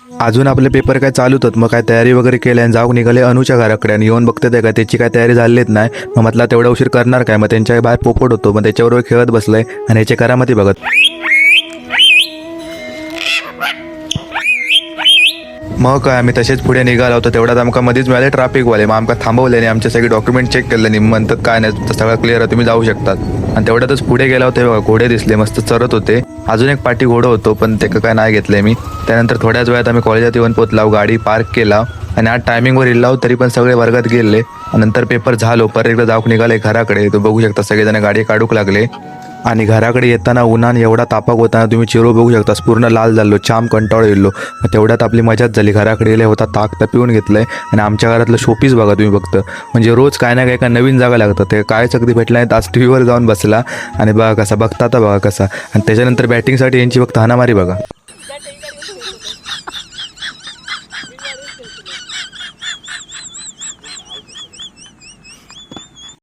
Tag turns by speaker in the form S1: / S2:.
S1: अजून आपले पेपर काय चालूच होत, मग काय तयारी वगैरे केली आणि जाऊन निघाले अनुच्या घराकडे. आणि येऊन बघते ते काय त्याची काय तयारी झालीच नाही. मग म्हटलं तेवढा उशीर करणार काय, मग त्यांच्या बाहेर पोपट होतो, मग त्याच्याबरोबर खेळत बसलाय आणि याच्या करामती बघत. मग काय आम्ही तसेच पुढे निघालो होतो. तेवढ्यात आमका मध्येच मिळाले ट्रॅफिकवाले. मग आमका थांबवले आणि आमचे सगळे डॉक्युमेंट चेक केले आणि म्हणतात काय नाही तुमचं सगळं क्लिअर आहे, तुम्ही जाऊ शकतात. आणि तेवढ्यातच पुढे गेला होते बघा, घोडे दिसले मस्त चरत होते. अजून एक पाठी घोडं होतो पण ते काय नाही घेतलंय मी. त्यानंतर थोड्याच वेळात आम्ही कॉलेजात येऊन पोहोचलो, गाडी पार्क केला आणि आज टायमिंगवर येईल तरी पण सगळे वर्गात गेले. नंतर पेपर झालो, परत एकदा जाऊक निघाले घराकडे. तो बघू शकता सगळेजण गाडी काढूक लागले. आणि घराकडे येताना उन्हान एवढा तापक होताना तुम्ही चिरो बघू शकता, पूर्ण लाल झालो, छान कंटाळो येलो. मग तेवढ्यात आपली मजाच झाली. घराकडे गेले होता ताक तर पिऊन घेतलंय. आणि आमच्या घरातलं शोपीस बघा तुम्ही फक्त, म्हणजे रोज काय ना काय काय नवीन जागा लागतं. ते कायच अगदी भेटला नाही. आज टीव्हीवर जाऊन बसला आणि बघा कसा बघता आता बघा कसा. आणि त्याच्यानंतर बॅटिंगसाठी यांची फक्त हाणामारी बघा.